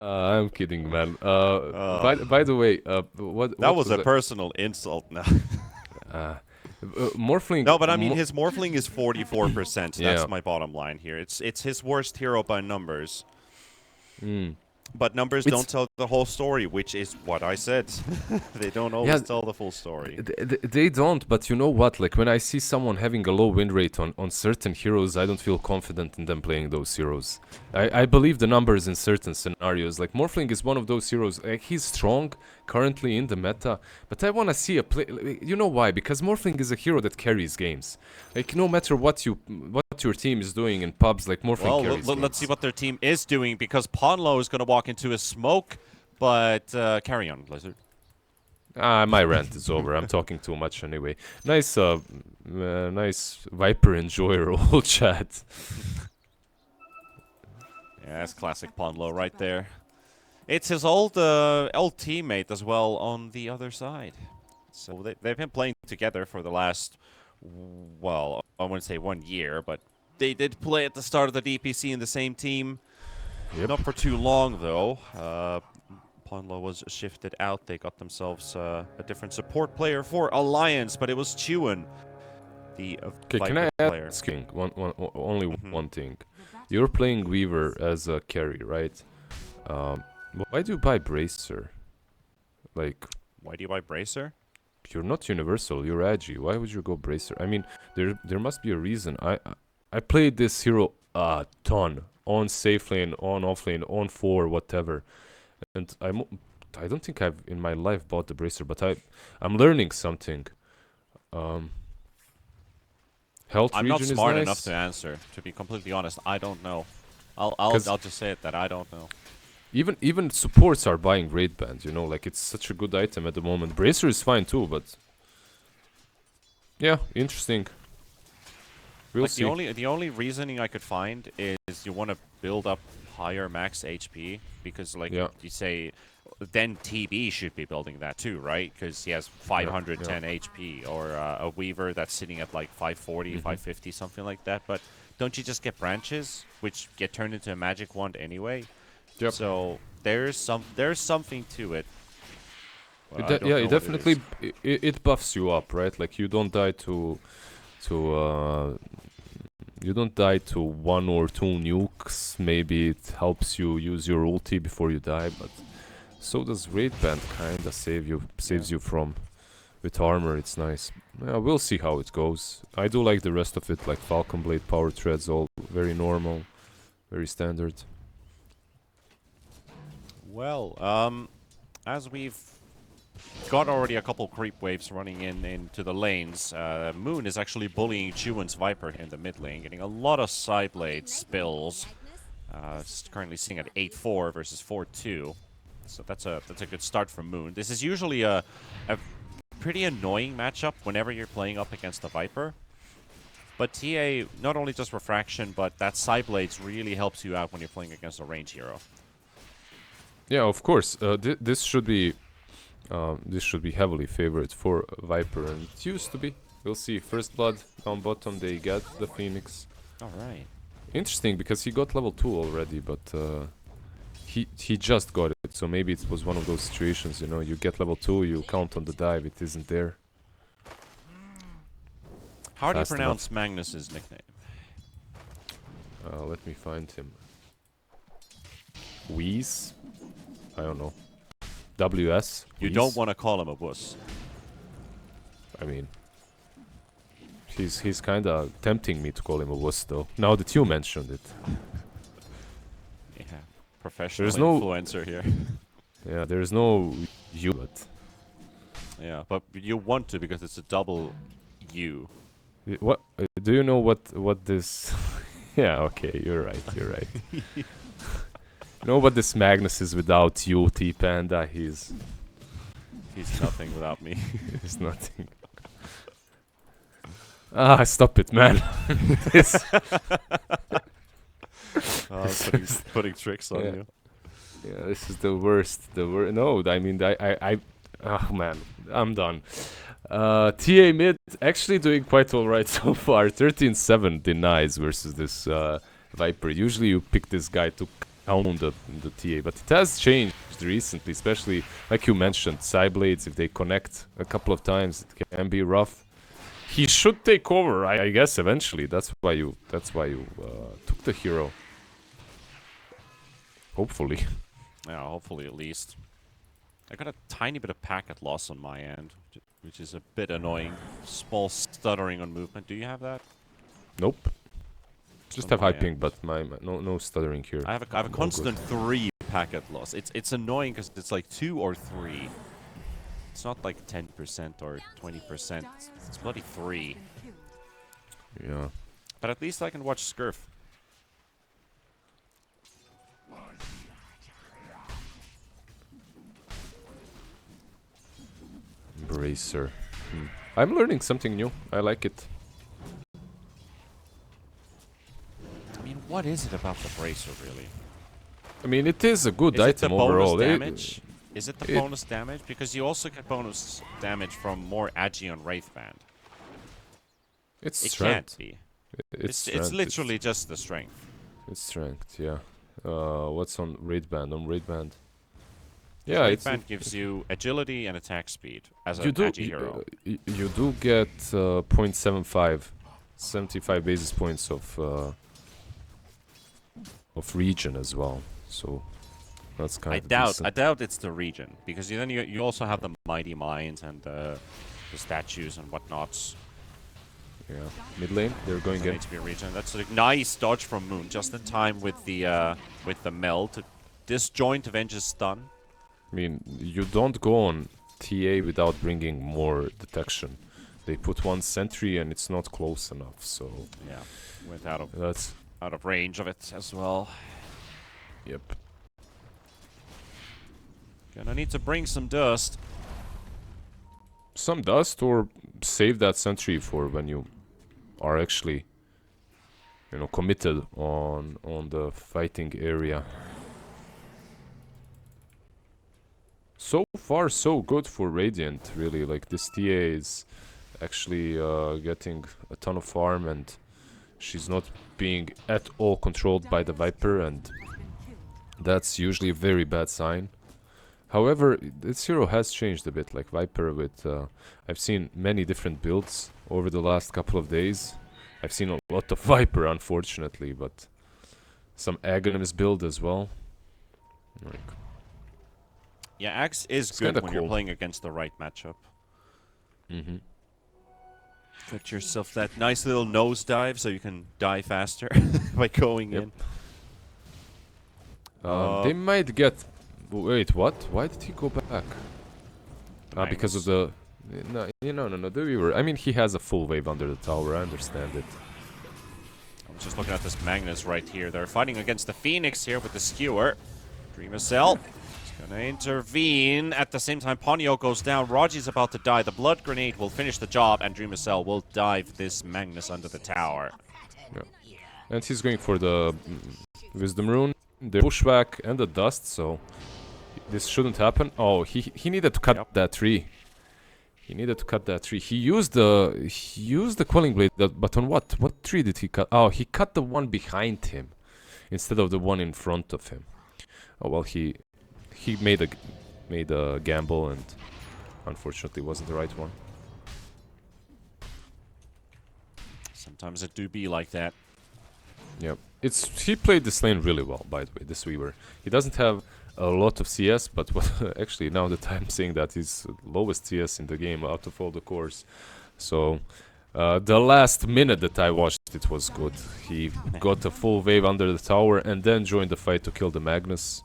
I'm kidding, man. By Uh, the way, what that was was a it? personal insult now. Morphling. No, but I mean his morphling is 44%. Yeah. That's my bottom line here. It's his worst hero by numbers. Mm. But numbers don't It's tell the whole story, which is what I said. They don't yeah. always tell the full story. They don't, but you know what? Like when I see someone having a low win rate on certain heroes, I don't feel confident in them playing those heroes. I believe the numbers in certain scenarios. Like Morphling is one of those heroes. Like he's strong currently in the meta, but I want to see a play. You know why? Because Morphling is a hero that carries games. Like no matter what your team is doing in pubs, like Morphling Well, carries let's see games. what their team is doing because Ponlo is going to walk into a smoke. But carry on, Blizzard. My rant is over. I'm talking too much anyway. Nice Viper enjoyer old chat. Yeah, that's classic Ponlo right there. It's his old teammate as well on the other side. So they've been playing together for the last, well, I wouldn't say 1 year, but they did play at the start of the DPC in the same team. Yep. Not for too long, though. Ponlo was shifted out. They got themselves a different support player for Alliance, but it was Chewen, the Okay, can Viper I player. ask you only Mm-hmm. one thing? You're playing Weaver as a carry, right? Um, why do you buy Bracer? Like, Why do you buy Bracer? you're not universal. You're agi. Why would you go Bracer? I mean, there must be a reason. I played this hero a ton on safe lane, on off lane, on four, whatever. And I don't think I've in my life bought the Bracer, but I'm learning something. Um, Health I'm not region is smart enough nice. to answer. To be completely honest, I don't know. Because I'll just say it that I don't know. even supports are buying raid bands, you know, like it's such a good item at the moment. Bracer is fine too, but yeah, interesting. We'll Like see. the only reasoning I could find is you want to build up higher max HP because like Yeah, you say, then TB should be building that too, right? Because he has yeah, yeah. 510 HP or a Weaver that's sitting at like 540, hmm 550, something like that. But don't you just get branches which get turned into a magic wand anyway? Yep. So there's something to it. But I Yeah, don't it know what it is. definitely it buffs you up, right? Like you don't die to you don't die to one or two nukes. Maybe it helps you use your ulti before you die, but so does raid band kinda Yeah. saves you from with armor. It's nice. Yeah, we'll see how it goes. I do like the rest of it, like Falcon Blade, Power Treads, all very normal, very standard. Well, as we've got already a couple creep waves running into the lanes, Moon is actually bullying Chuan's Viper in the mid lane, getting a lot of side blade spills. It's currently sitting at 8-4 versus 4-2. So that's a good start from Moon. This is usually a pretty annoying matchup whenever you're playing up against the Viper. But TA, not only just refraction, but that side blades really helps you out when you're playing against a range hero. Yeah, of course. This should be heavily favored for Viper, and it used to be. We'll see. First blood down bottom. They get the Phoenix. All right. Interesting because he got level 2 already, but he just got it. So maybe it was one of those situations, you know, you get level 2, you count on the dive, it isn't there. How do you Fast enough. pronounce Magnus's nickname? Let me find him. Wheeze? I don't know. WS? You don't Wheeze? want to call him a wuss. I mean, he's kind of tempting me to call him a wuss though. Now that you mentioned it. Yeah, professional There's no, influencer here. yeah, there's no you, but Yeah, but you want to because it's a double U. what? Do you know what this? Yeah, okay, you're right. You're right. You know what this Magnus is without you, T Panda? He's Nothing without me. nothing. Ah, stop it, man. This. Putting tricks on Yeah. you. Yeah, this is the worst. The worst. No, I mean, oh man, I'm done. TA mid actually doing quite alright so far. 13-7 denies versus this Viper. Usually you pick this guy to own the TA, but it has changed recently, especially like you mentioned, Psyblades. If they connect a couple of times, it can be rough. He should take over, I guess, eventually. That's why you took the hero. Hopefully. Yeah, hopefully at least. I got a tiny bit of packet loss on my end, which is a bit annoying. Small stuttering on movement. Do you have that? Nope. Just have high ping, but no stuttering here. I have a constant 3 packet loss. It's annoying because it's like 2 or 3. It's not like 10% or 20%. It's bloody 3. Yeah. But at least I can watch Scurf. Bracer. I'm learning something new. I like it. I mean, what is it about the Bracer, really? I mean, it is a good Is item it the overall. bonus damage? Is it the bonus damage? Because you also get bonus damage from more Agi on Wraithband. It's It strength. can't be. It's It's literally just the strength. It's strength, yeah. What's on Wraithband? On Wraithband. Yeah, Wraithband gives you agility and attack speed as an Agi hero. You do get 0.75, 75 basis points of regen as well. So that's kind of decent. I doubt it's the region, because then you also have the mighty mines and the statues and whatnots. Yeah, mid lane they're going in. HP region. That's a nice dodge from Moon, just in time with the meld to disjoint Avenge's stun. I mean, you don't go on TA without bringing more detection. They put one sentry and it's not close enough, so yeah, went out of range of it as well. Yep. Gonna need to bring some dust. Some dust, or save that sentry for when you are actually, committed on the fighting area. So far, so good for Radiant, really. Like, this TA is actually getting a ton of farm, and she's not being at all controlled by the Viper, and that's usually a very bad sign. However, this hero has changed a bit, like Viper with... I've seen many different builds over the last couple of days. I've seen a lot of Viper, unfortunately, but some Aghanim build as well. Like, yeah, Axe is good when you're playing against the right matchup. Mm-hmm. Get yourself that nice little nosedive so you can die faster by going in. They might get... Wait, what? Why did he go back? Because of the... No, the Weaver. I mean, he has a full wave under the tower, I understand it. I'm just looking at this Magnus right here. They're fighting against the Phoenix here with the Skewer. DreamLeague is gonna intervene. At the same time, Ponyo goes down. Raji's about to die. The Blood Grenade will finish the job, and DreamLeague will dive this Magnus under the tower. Yeah. And he's going for the Wisdom Rune, the Pushback, and the Dust, so... This shouldn't happen. Oh, he needed to cut that tree. He needed to cut that tree. He used the Quelling Blade, but on what? What tree did he cut? Oh, he cut the one behind him instead of the one in front of him. Oh well, he made a gamble, and unfortunately wasn't the right one. Sometimes it do be like that. Yep. He played this lane really well, by the way, this Weaver. He doesn't have a lot of CS, but actually now that I'm saying that, he's lowest CS in the game out of all the cores. So the last minute that I watched, it was good. He got a full wave under the tower and then joined the fight to kill the Magnus.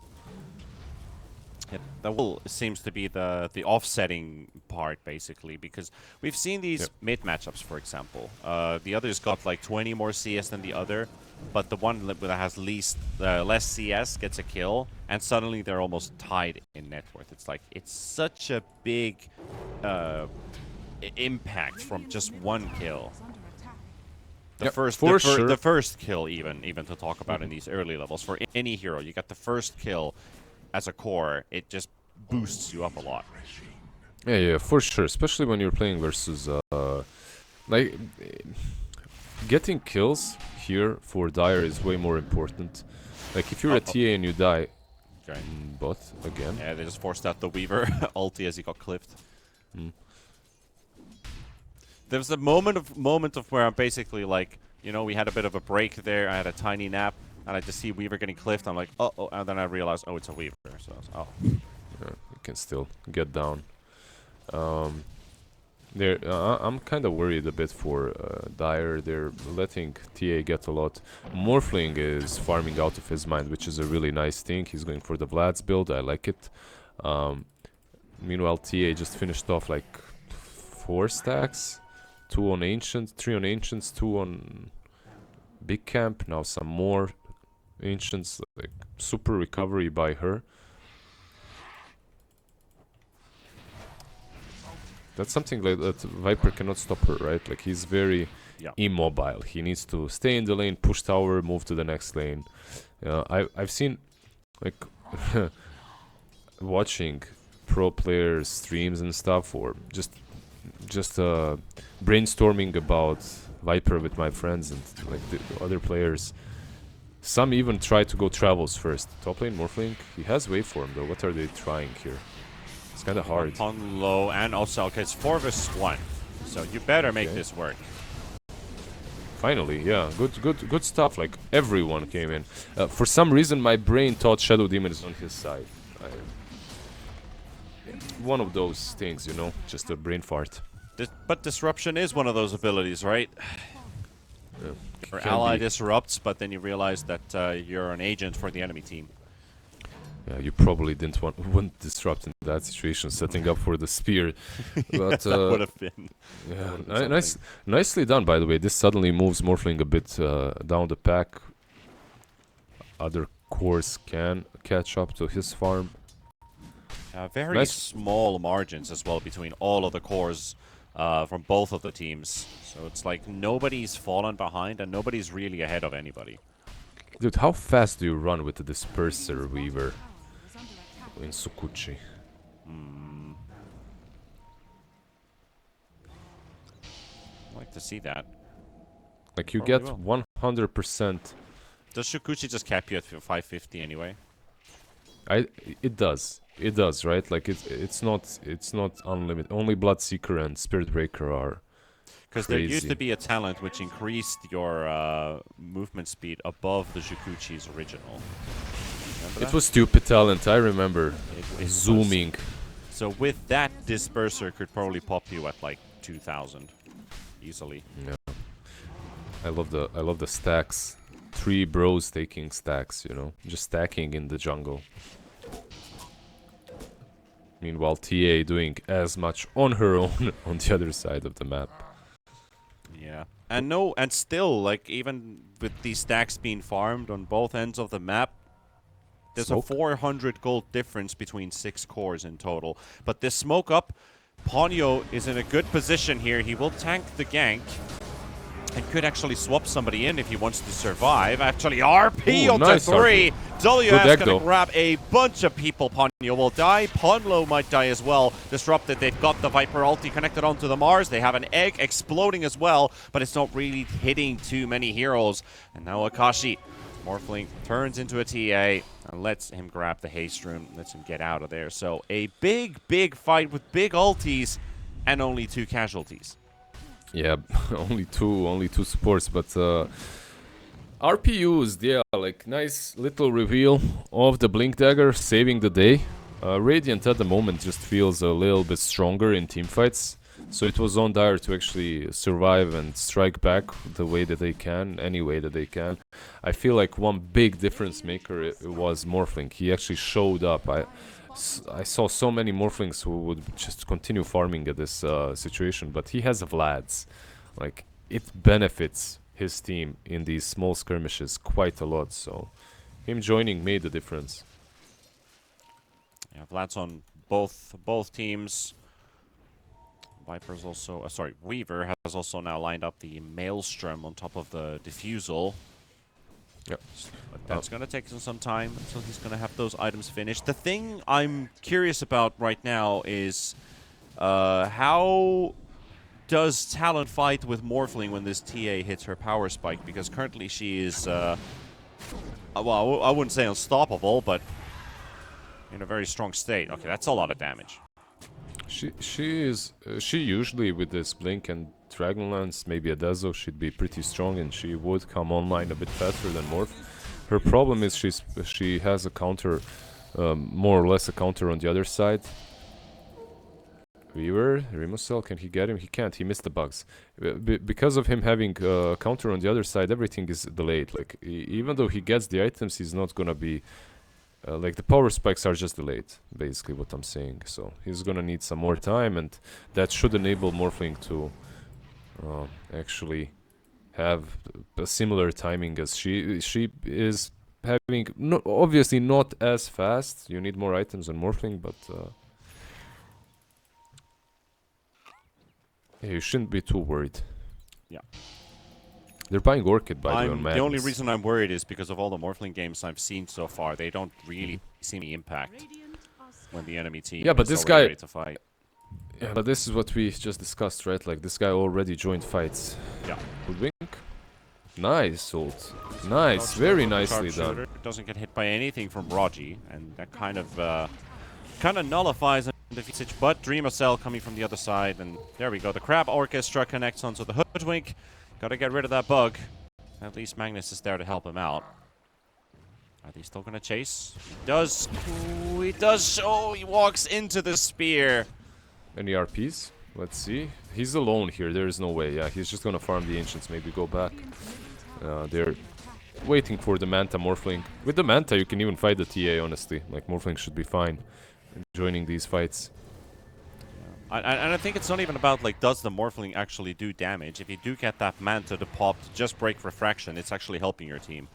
Yeah, that seems to be the offsetting part, basically, because we've seen these mid matchups, for example. The other's got like 20 more CS than the other, but the one that has less CS gets a kill, and suddenly they're almost tied in net worth. It's like, it's such a big impact from just one kill. The first kill, even to talk about in these early levels, for any hero, you got the first kill as a core, it just boosts you up a lot. Yeah, for sure. Especially when you're playing versus, like, getting kills here for Dire is way more important Like if you're a TA and you die, Okay. bot again. Yeah, they just forced out the Weaver ulti as he got clipped. There was a moment of where I'm basically like, you know, we had a bit of a break there. I had a tiny nap, and I just see Weaver getting clipped. I'm like, uh-oh, and then I realized, oh, it's a Weaver. So, oh. Yeah, you can still get down. I'm kind of worried a bit for Dire. They're letting TA get a lot. Morphling is farming out of his mind, which is a really nice thing. He's going for the Vlad's build. I like it. Meanwhile, TA just finished off like 4 stacks. 2 on Ancients, 3 on Ancients, 2 on Big Camp. Now some more Ancients. Like super recovery by her. That's something like that Viper cannot stop her, right? Like he's very immobile. He needs to stay in the lane, push tower, move to the next lane. I've seen like watching pro players streams and stuff, or just brainstorming about Viper with my friends and like the other players. Some even try to go travels first. Top lane, Morphling, he has waveform though. What are they trying here? It's kind of hard. On low and also, okay, it's 4 vs 1. So you better make this work. Finally, yeah, good stuff. Like everyone came in. For some reason, my brain thought Shadow Demon is on his side. One of those things, you know, just a brain fart. But disruption is one of those abilities, right? Your ally disrupts, but then you realize that you're an agent for the enemy team. Yeah, you probably wouldn't disrupt in that situation, setting up for the spear. But that would have been. Yeah, nicely done, by the way. This suddenly moves Morphling a bit down the pack. Other cores can catch up to his farm. Very small margins as well between all of the cores from both of the teams. So it's like nobody's fallen behind and nobody's really ahead of anybody. Dude, how fast do you run with the Disperser Weaver in Sukuchi? I'd like to see that. Like you get 100%. Does Shukuchi just cap you at 550 anyway? It does, right? Like it's not unlimited. Only Bloodseeker and Spirit Breaker are. Because there used to be a talent which increased your movement speed above the Shukuchi's original. It was stupid talent, I remember. It zooming. So with that, Disperser could probably pop you at like 2000 easily. Yeah. I love the stacks. 3 bros taking stacks, you know, just stacking in the jungle. Meanwhile, TA doing as much on her own on the other side of the map. Yeah. And still, like, even with these stacks being farmed on both ends of the map, there's a 400 gold difference between 6 cores in total. But this smoke up, Ponyo is in a good position here. He will tank the gank. And could actually swap somebody in if he wants to survive. Actually, RP on nice 3. WS going to grab a bunch of people. Ponyo will die. Ponlo might die as well. Disrupted. They've got the Viper ulti connected onto the Mars. They have an egg exploding as well, but it's not really hitting too many heroes. And now Akashi, Morphling, turns into a TA and lets him grab the haste rune. Lets him get out of there. So a big fight with big ultis and only 2 casualties. Yeah, only two supports, but RPUs, yeah, like nice little reveal of the Blink Dagger saving the day. Radiant at the moment just feels a little bit stronger in teamfights, so it was on Dire to actually survive and strike back the way that they can, any way that they can. I feel like one big difference maker it was Morphling. He actually showed up. I saw so many Morphlings who would just continue farming at this situation, but he has Vlads. Like, it benefits his team in these small skirmishes quite a lot, so him joining made the difference. Yeah, Vlad's on both teams. Viper's also, Weaver has also now lined up the Maelstrom on top of the Diffusal. Yep. But that's going to take some time until he's going to have those items finished. The thing I'm curious about right now is how does Talon fight with Morphling when this TA hits her power spike? Because currently she is Well, I wouldn't say unstoppable, but in a very strong state. Okay, that's a lot of damage. She usually with this Blink and Dragonlance, maybe a Dazzle, she'd be pretty strong and she would come online a bit faster than Morph. Her problem is she has a counter, more or less a counter on the other side. Weaver, Rimosel, can he get him? He can't, he missed the bugs. Because of him having counter on the other side, everything is delayed. Like, even though he gets the items, he's not gonna be... like, the power spikes are just delayed, basically what I'm saying. So, he's gonna need some more time, and that should enable Morphling to actually have a similar timing as she is having. No, obviously not as fast, you need more items on Morphling, but... yeah, you shouldn't be too worried. Yeah. They're buying Orchid, by the way, on Madness. The only reason I'm worried is because of all the Morphling games I've seen so far. They don't really see any impact when the enemy team but is this already guy... ready to fight. Yeah, but this is what we just discussed, right? Like, this guy already joined fights. Yeah. Hoodwink. Nice ult. Nice, very nicely done. Doesn't get hit by anything from Raji, and that kind of nullifies the usage. But Dreamless coming from the other side, and there we go. The Crab Orchestra connects onto the Hoodwink. Gotta get rid of that bug. At least Magnus is there to help him out. Are they still gonna chase? He does. Ooh, he does. Oh, he walks into the spear. Any RPs? Let's see. He's alone here. There is no way. Yeah, he's just gonna farm the Ancients. Maybe go back. They're waiting for the Manta Morphling. With the Manta, you can even fight the TA, honestly. Like, Morphling should be fine in joining these fights. And I think it's not even about, like, does the Morphling actually do damage? If you do get that Manta to pop to just break Refraction, it's actually helping your team.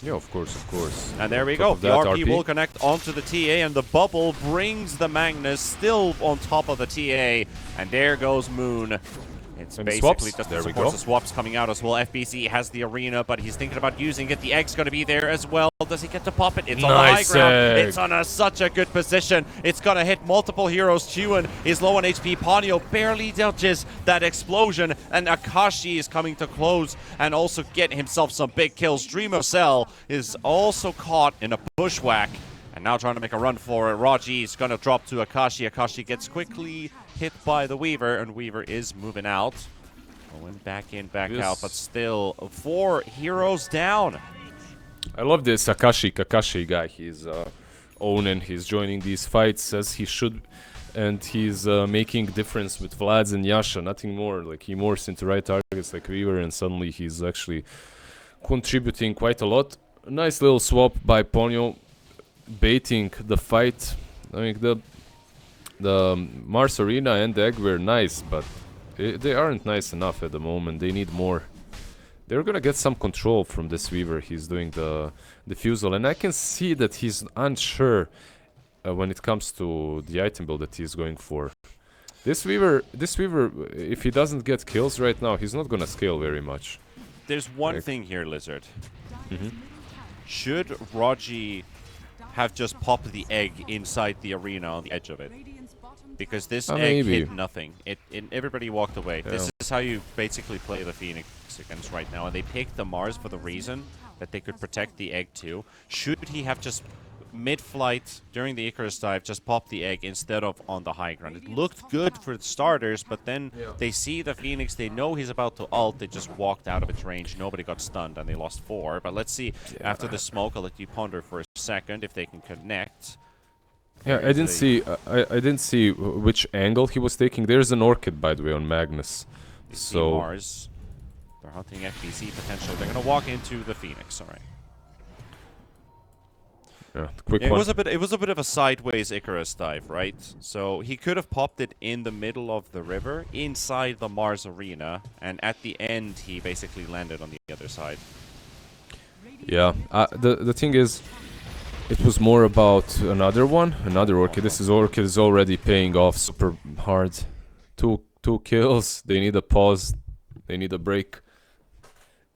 Yeah, of course, of course. And there we go. The RP will connect onto the TA, and the bubble brings the Magnus still on top of the TA. And there goes Moon. It's basically just the supports the swaps coming out as well. FBC has the arena, but he's thinking about using it. The egg's going to be there as well. Does he get to pop it? It's on the high ground. It's on such a good position. It's going to hit multiple heroes. Chuan is low on HP. Ponyo barely dodges that explosion. And Akashi is coming to close and also get himself some big kills. Dream of Cell is also caught in a bushwhack. And now trying to make a run for it. Raji is going to drop to Akashi. Akashi gets quickly hit by the Weaver, and Weaver is moving out. Going back in, back out, but still 4 heroes down. I love this Kakashi guy. He's owning, he's joining these fights as he should, and he's making difference with Vlads and Yasha, nothing more. Like, he morphs into right targets like Weaver, and suddenly he's actually contributing quite a lot. A nice little swap by Ponyo, baiting the fight. I mean, the Mars Arena and the Egg were nice, but they aren't nice enough at the moment. They need more. They're gonna get some control from this Weaver. He's doing the defusal, and I can see that he's unsure when it comes to the item build that he's going for. This Weaver, if he doesn't get kills right now, he's not gonna scale very much. There's one thing here, Lizard. Should Raji have just popped the egg inside the arena on the edge of it? Because this egg hit nothing. Everybody walked away. Yeah. This is how you basically play the Phoenix against right now. And they picked the Mars for the reason that they could protect the egg too. Should he have just mid-flight during the Icarus dive just popped the egg instead of on the high ground? It looked good for the starters, but then they see the Phoenix, they know he's about to ult, they just walked out of its range. Nobody got stunned and they lost 4. But let's see, after the smoke, I'll let you ponder for a second if they can connect. Yeah, I didn't see which angle he was taking. There's an Orchid, by the way, on Magnus. So Mars. They're hunting FBC potentially. They're gonna walk into the Phoenix. All right. Yeah, quick it one. was a bit of a sideways Icarus dive, right? So he could have popped it in the middle of the river, inside the Mars arena, and at the end he basically landed on the other side. Yeah. The thing is, it was more about another Orchid. This is Orchid is already paying off super hard. Two kills. They need a pause. They need a break.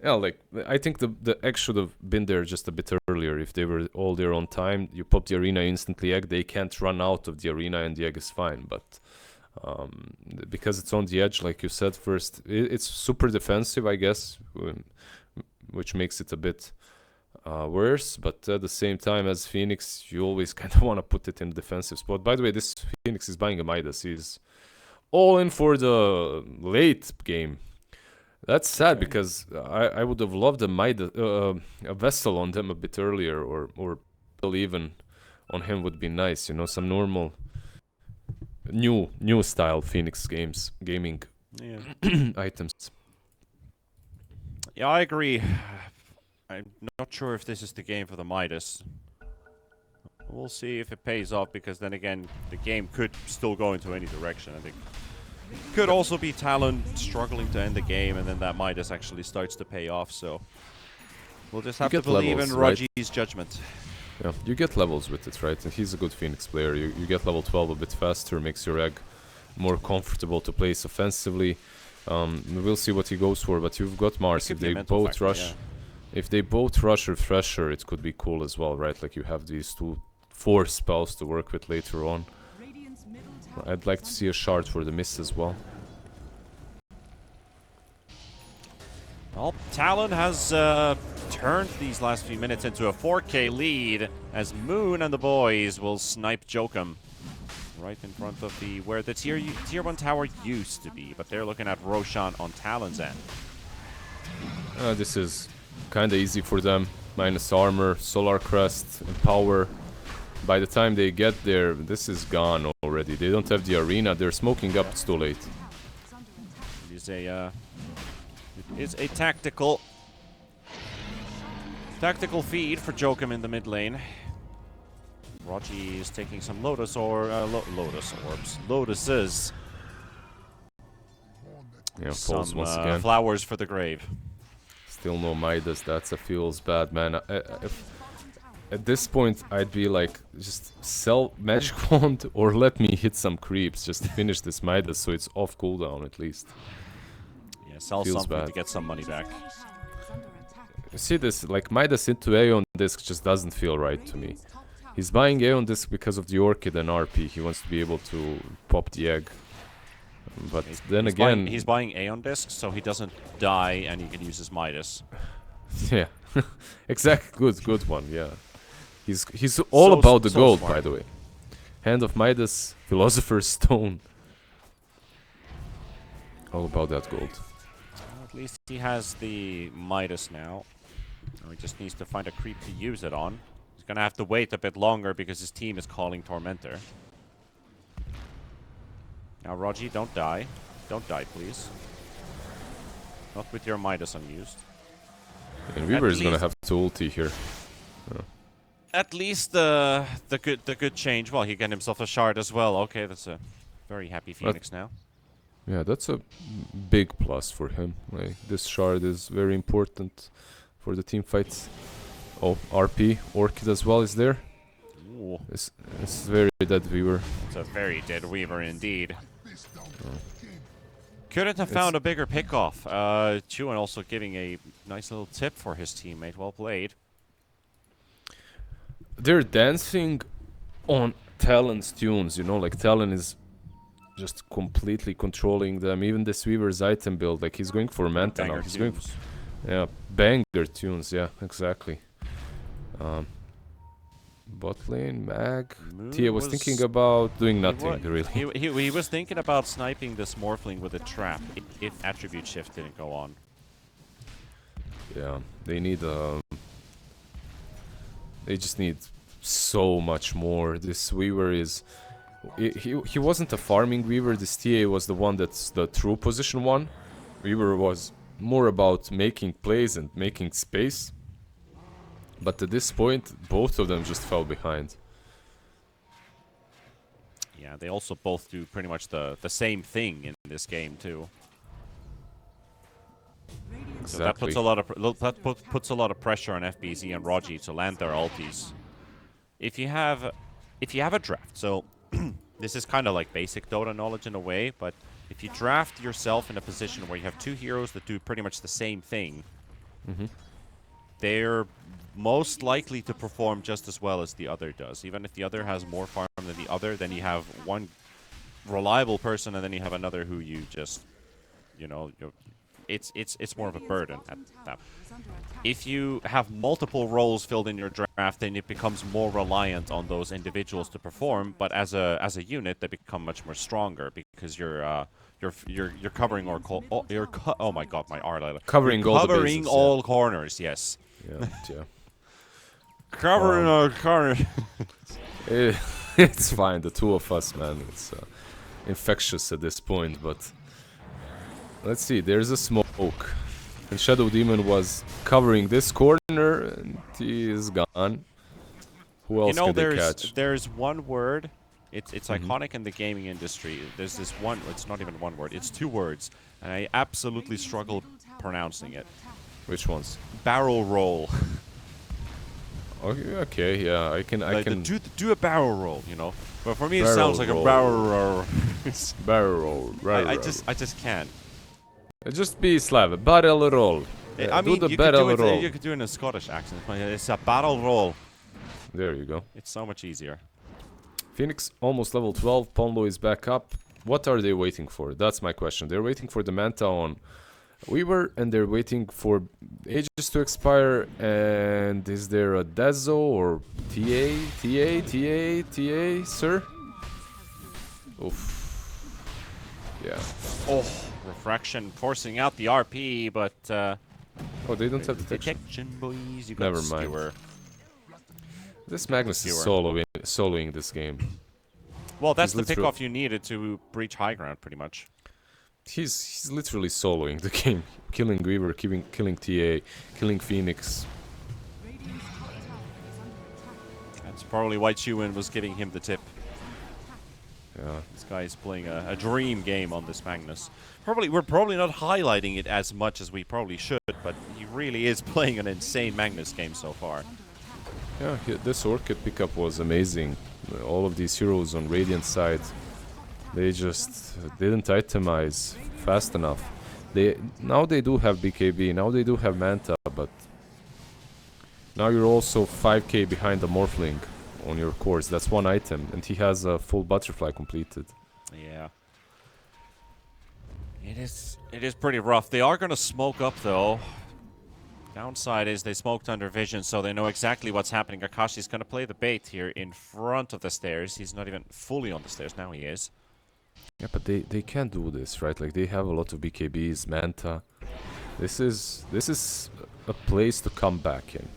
Yeah, like, I think the egg should have been there just a bit earlier. If they were all there on time, you pop the arena instantly egg. They can't run out of the arena and the egg is fine. But because it's on the edge, like you said first, it's super defensive, I guess, which makes it a bit worse, but at the same time, as Phoenix, you always kind of want to put it in the defensive spot. By the way, this Phoenix is buying a Midas. He's all in for the late game. That's sad because I would have loved a Midas, a Vessel on them a bit earlier, or even on him would be nice. You know, some normal new style Phoenix gaming Yeah. items. Yeah, I agree. I'm not sure if this is the game for the Midas. We'll see if it pays off, because then again, the game could still go into any direction. I think could also be Talon struggling to end the game, and then that Midas actually starts to pay off. So we'll just have to believe in Raji's judgment. Yeah, you get levels with it, right? And he's a good Phoenix player. You get level 12 a bit faster, makes your egg more comfortable to place offensively. We'll see what he goes for, but you've got Mars. If they both rush, yeah. If they both rush Refresher, it could be cool as well, right? Like you have these 4 spells to work with later on. I'd like to see a shard for the mist as well. Well, Talon has turned these last few minutes into a 4K lead as Moon and the boys will snipe Jokum right in front of where the tier 1 tower used to be, but they're looking at Roshan on Talon's end. This is kinda easy for them. Minus armor, Solar Crest, and power. By the time they get there, this is gone already. They don't have the arena. They're smoking up. It's too late. It is a tactical feed for Jokum in the mid lane. Raji is taking some Lotuses. Yeah, Some falls once again. flowers for the grave. Still no Midas. That feels bad, man. At this point, I'd be like, just sell Magic Wand or let me hit some creeps. Just finish this Midas so it's off cooldown at least. Yeah, sell Feels something bad. to get some money back. You see this, like Midas into Aeon Disc just doesn't feel right to me. He's buying Aeon Disc because of the Orchid and RP. He wants to be able to pop the egg. But then again... He's buying Aeon Discs so he doesn't die and he can use his Midas. Yeah, exactly. Good one, yeah. He's all about the gold, smart. by the way. Hand of Midas, Philosopher's Stone. All about that gold. Well, at least he has the Midas now. He just needs to find a creep to use it on. He's gonna have to wait a bit longer because his team is calling Tormentor. Now, Raji, don't die. Don't die, please. Not with your Midas unused. And Weaver is gonna have to ulti here. At least the good change. Well, he got himself a shard as well. Okay, that's a very happy Phoenix now. Yeah, that's a big plus for him. Like, this shard is very important for the team fights. Oh, RP, Orchid as well is there. Ooh, It's very dead Weaver. it's a very dead Weaver indeed. Couldn't have found a bigger pickoff. Chuan also giving a nice little tip for his teammate. Well played. They're dancing on Talon's tunes, you know, like Talon is just completely controlling them. Even this Weaver's item build, like he's going for Manta now. He's going for, yeah, banger tunes, yeah, exactly. Bot lane, Mag. Tia was thinking about doing nothing, really. He was thinking about sniping this Morphling with a trap if attribute shift didn't go on. Yeah, they need they just need so much more. This Weaver is... He wasn't a farming Weaver. This TA was the one that's the true position one. Weaver was more about making plays and making space. But at this point, both of them just fell behind. Yeah, they also both do pretty much the same thing in this game too. Exactly. So that puts a lot of pressure on FBZ and Raji to land their ultis. If you have a draft, so this is kind of like basic Dota knowledge in a way, but if you draft yourself in a position where you have two heroes that do pretty much the same thing, they're most likely to perform just as well as the other does. Even if the other has more farm than the other, then you have one reliable person and then you have another who you just, you know, it's more of a burden at that. If you have multiple roles filled in your draft, then it becomes more reliant on those individuals to perform. But as a unit, they become much more stronger because you're covering oh my god, my R. Covering all the covering bases, all corners. Yes. Yeah, yeah. Covering all corners. It's fine, the two of us, man. It's infectious at this point, but let's see. There's a smoke. And Shadow Demon was covering this corner, and he is gone. Who else can they catch? There's one word. It's iconic in the gaming industry. There's this one. It's not even one word. It's two words, and I absolutely struggle pronouncing it. Which ones? Barrel roll. Okay, yeah, I can. Do a barrel roll, you know. But for me, it sounds like a barrel roll. Barrel roll. I just can't. Just be Slav. Barrel roll. I mean, do the barrel roll. You could do it in a Scottish accent. It's a barrel roll. There you go. It's so much easier. Phoenix almost level 12. Ponlo is back up. What are they waiting for? That's my question. They're waiting for the Manta on Weaver, and they're waiting for ages to expire. And is there a Dezo or TA, sir? Oof. Yeah. Oh, refraction forcing out the RP, but oh, they don't have detection. Boys. You got Never mind. Skewer. This Magnus is soloing this game. Well, that's the pickoff you needed to breach high ground, pretty much. He's literally soloing the game, killing Weaver, killing TA, killing Phoenix. That's probably why Chuin was giving him the tip. Yeah. This guy is playing a dream game on this Magnus. We're probably not highlighting it as much as we probably should, but he really is playing an insane Magnus game so far. Yeah, this Orchid pickup was amazing. All of these heroes on Radiant side, they just didn't itemize fast enough. Now they do have BKB, now they do have Manta, but now you're also 5k behind the Morphling on your course. That's one item, and he has a full butterfly completed. Yeah. It is pretty rough. They are going to smoke up, though. Downside is they smoked under vision, so they know exactly what's happening. Akashi's going to play the bait here in front of the stairs. He's not even fully on the stairs. Now he is. Yeah, but they can't do this, right? Like, they have a lot of BKBs, Manta. This is a place to come back in.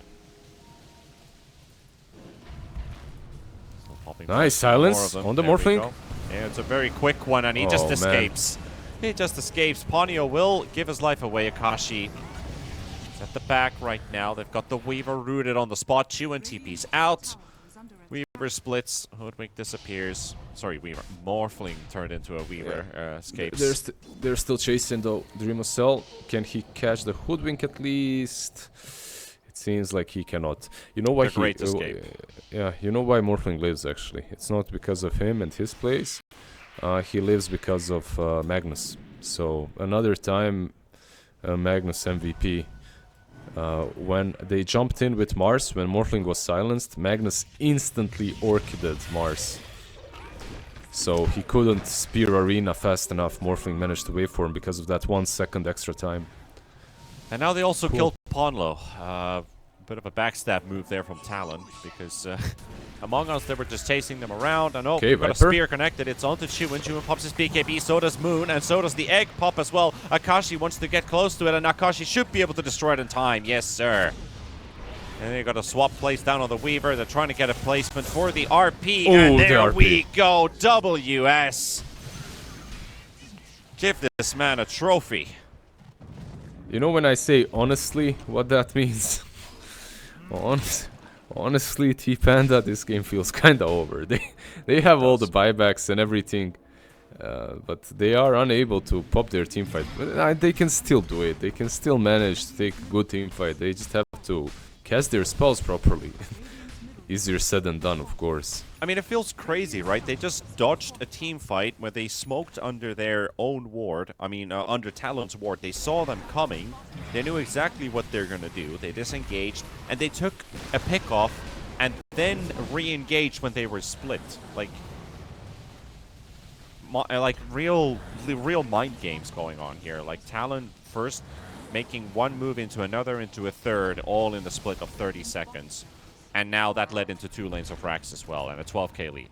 Nice silence on the Morphling. Yeah, it's a very quick one, and he just escapes. He just escapes. Ponyo will give his life away. Akashi is at the back right now. They've got the Weaver rooted on the spot. Chuin TP's out. Weaver splits. Hoodwink disappears. Sorry, Weaver. Morphling turned into a Weaver. Escapes. They're still chasing the Dreamocell. Can he catch the Hoodwink at least? It seems like he cannot. You know why great escape. Yeah, you know why Morphling lives, actually. It's not because of him and his plays. He lives because of Magnus. So another time, Magnus MVP. When they jumped in with Mars, when Morphling was silenced, Magnus instantly orchided Mars. So he couldn't spear Arena fast enough. Morphling managed to wait for him because of that 1 second extra time. And now they also killed Ponlo. Bit of a backstab move there from Talon, because Among Us, they were just chasing them around. And we've got a spear connected. It's onto Chuin. Chuin pops his BKB, so does Moon, and so does the egg pop as well. Akashi wants to get close to it, and Akashi should be able to destroy it in time. Yes, sir. And they got a swap place down on the Weaver. They're trying to get a placement for the RP, and there we go. WS. Give this man a trophy. You know when I say honestly what that means? Honestly, T-Panda, this game feels kinda over. They have all the buybacks and everything, but they are unable to pop their teamfight. But they can still do it. They can still manage to take a good teamfight. They just have to cast their spells properly. Easier said than done, of course. I mean, it feels crazy, right? They just dodged a team fight where they smoked under their own ward. I mean, under Talon's ward. They saw them coming. They knew exactly what they're going to do. They disengaged, and they took a pick off and then re-engaged when they were split. Like, like real mind games going on here. Like Talon first making one move into another, into a third, all in the split of 30 seconds. And now that led into 2 lanes of racks as well, and a 12k lead.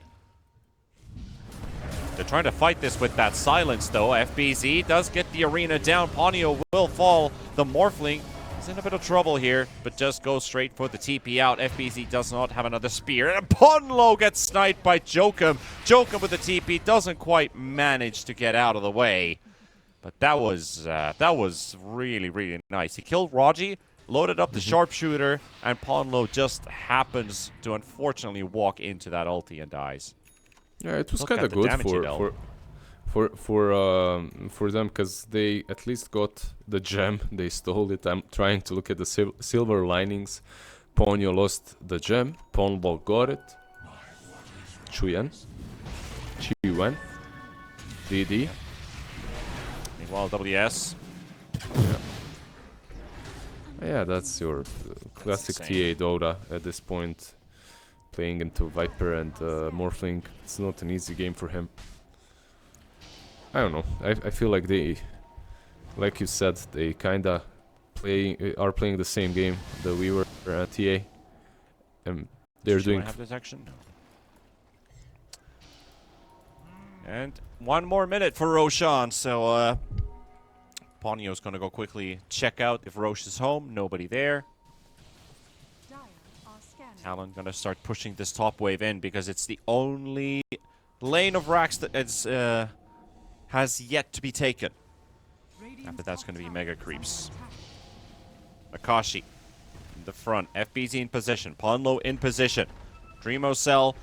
They're trying to fight this with that silence, though. FBZ does get the arena down. Ponyo will fall. The Morphling is in a bit of trouble here, but just goes straight for the TP out. FBZ does not have another spear. And Ponlo gets sniped by Jokum. Jokum with the TP doesn't quite manage to get out of the way. But that was really, really nice. He killed Raji, loaded up the sharpshooter, and Ponlo just happens to unfortunately walk into that ulti and dies. Yeah, it was kind of good for them, because they at least got the gem. They stole it. I'm trying to look at the silver linings. Ponyo lost the gem. Ponlo got it. Chuyen. Chiwen. DD. Meanwhile, WS. Yeah, that's your classic TA Dota at this point. Playing into Viper and Morphling. It's not an easy game for him. I don't know. I feel like they, like you said, they kinda are playing the same game that we were at TA. And they're doing. Have detection? And 1 more minute for Roshan, so Ponyo's gonna go quickly check out if Roche is home. Nobody there. Talon gonna start pushing this top wave in because it's the only lane of racks that has yet to be taken. After that's gonna be mega creeps. Akashi in the front. FBZ in position. Ponlo in position. Dreamocell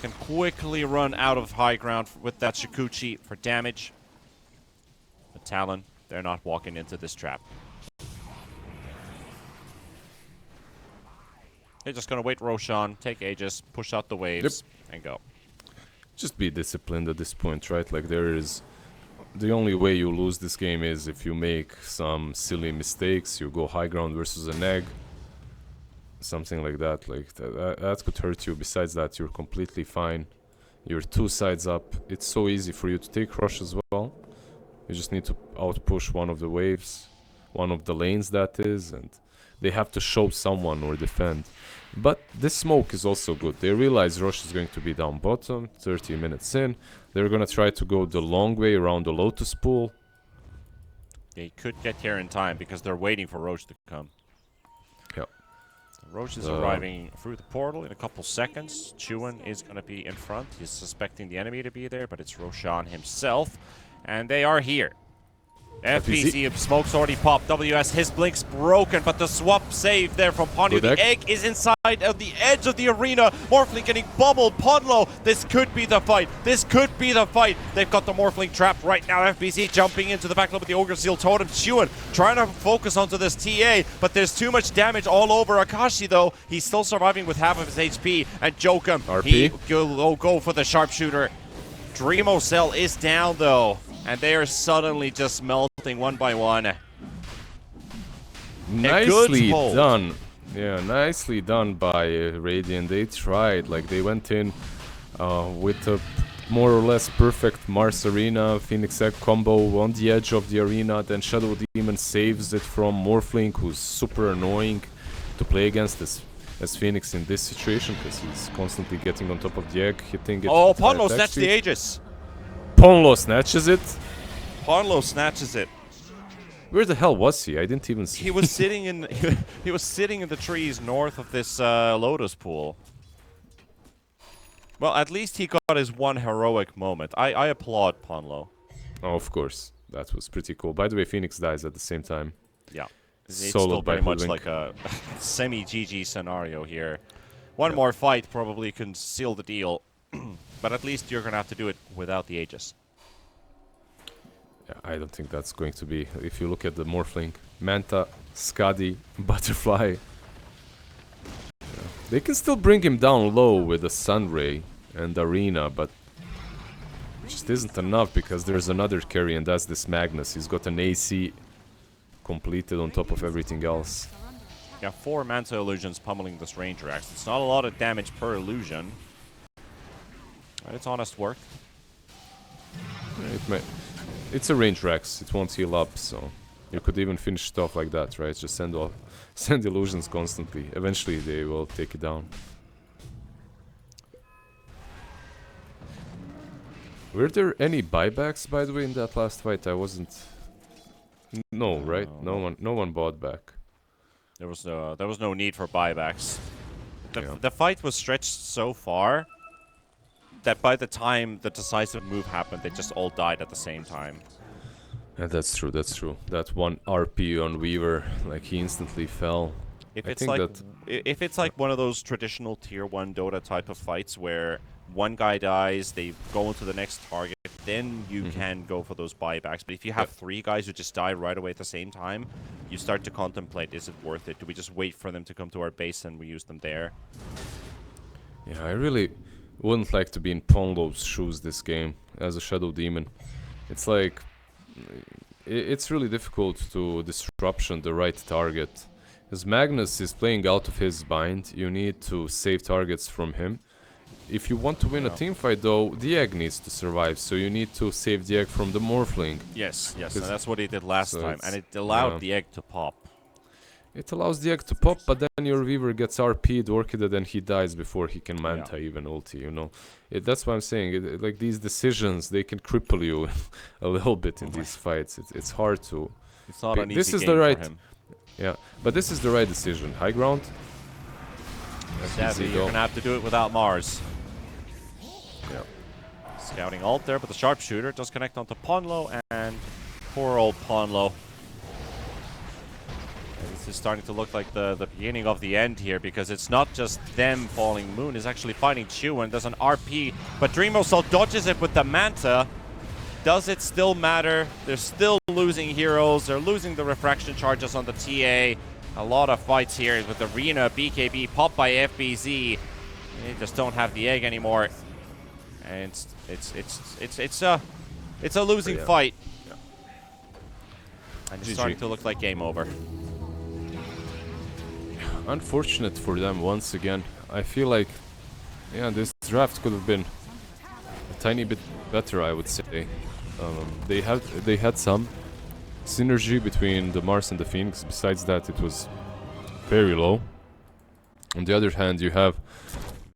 can quickly run out of high ground with that Shikuchi for damage. But Talon, they're not walking into this trap. They're just gonna wait Roshan, take Aegis, push out the waves, and go. Just be disciplined at this point, right? Like, there is... The only way you lose this game is if you make some silly mistakes, you go high ground versus an egg. Something like that. Like, that could hurt you. Besides that, you're completely fine. You're 2 sides up. It's so easy for you to take rush as well. You just need to outpush one of the waves. One of the lanes, that is, and... They have to show someone or defend. But this smoke is also good. They realize Roche is going to be down bottom, 30 minutes in. They're going to try to go the long way around the Lotus pool. They could get here in time because they're waiting for Roche to come. Yeah. Roche is arriving through the portal in a couple seconds. Chuan is going to be in front. He's suspecting the enemy to be there, but it's Roshan himself. And they are here. FPC smoke's already popped. WS, his blink's broken, but the swap save there from Ponyo. The egg is inside of the edge of the arena. Morphling getting bubbled. Ponlo, this could be the fight. This could be the fight. They've got the Morphling trapped right now. FPC jumping into the back line with the Ogre Seal Totem. Chuan trying to focus onto this TA, but there's too much damage all over. Akashi, though, he's still surviving with half of his HP. And Jokum, he'll go for the sharpshooter. Dreamocell is down, though. And they are suddenly just melting one by one. Nicely done. Yeah, nicely done by Radiant. They tried, like they went in with a more or less perfect Mars Arena, Phoenix Egg combo on the edge of the arena. Then Shadow Demon saves it from Morphling, who's super annoying to play against as Phoenix in this situation, because he's constantly getting on top of the egg, hitting it. Oh, Ponlo snatched the Aegis. Ponlo snatches it? Ponlo snatches it. Where the hell was he? I didn't even see. He was sitting in he was sitting in the trees north of this Lotus pool. Well, at least he got his one heroic moment. I applaud Ponlo. Oh, of course. That was pretty cool. By the way, Phoenix dies at the same time. Yeah. It's still very much like a semi-GG scenario here. One more fight probably can seal the deal. But at least you're going to have to do it without the Aegis. Yeah, I don't think that's going to be. If you look at the Morphling, Manta, Skadi, Butterfly. Yeah. They can still bring him down low with the Sunray and Arena, but it just isn't enough because there's another carry, and that's this Magnus. He's got an AC completed on top of everything else. Yeah, 4 Manta illusions pummeling this Ranger Axe. It's not a lot of damage per illusion. But it's honest work. It's a range Rex. It won't heal up, so you could even finish it off like that, right? Just send illusions constantly. Eventually, they will take it down. Were there any buybacks, by the way, in that last fight? I wasn't. No, right? No one bought back. There was no need for buybacks. The fight was stretched so far that by the time the decisive move happened, they just all died at the same time. Yeah, that's true. That's true. That one RP on Weaver, like he instantly fell. If it's like one of those traditional tier 1 Dota type of fights where one guy dies, they go into the next target, then you can go for those buybacks. But if you have 3 guys who just die right away at the same time, you start to contemplate, is it worth it? Do we just wait for them to come to our base and we use them there? Yeah, I really wouldn't like to be in Ponlo's shoes this game as a Shadow Demon. It's like it's really difficult to disruption the right target. As Magnus is playing out of his bind, you need to save targets from him. If you want to win a team fight, though, the egg needs to survive, so you need to save the egg from the Morphling. Yes, and that's what he did last time, and it allowed the egg to pop. It allows the egg to pop, but then your Weaver gets RP'd, Orchid, and he dies before he can Manta even ulti, you know. That's what I'm saying, like these decisions, they can cripple you a little bit in these fights. It's hard to... It's not an easy game for him. Yeah, but this is the right decision. High ground. Sadly, you're going to have to do it without Mars. Yeah. Scouting ult there, but the sharpshooter does connect onto Ponlo, and poor old Ponlo. This is starting to look like the beginning of the end here, because it's not just them falling. Moon is actually fighting Chu, and there's an RP, but Dreamosol dodges it with the Manta. Does it still matter? They're still losing heroes. They're losing the refraction charges on the TA. A lot of fights here with Arena, BKB, popped by FBZ. They just don't have the egg anymore. And it's a losing fight. Yeah. And it's starting to look like game over. Unfortunate for them once again. I feel like, yeah, this draft could have been a tiny bit better, I would say. They had some synergy between the Mars and the Phoenix. Besides that, it was very low. On the other hand, you have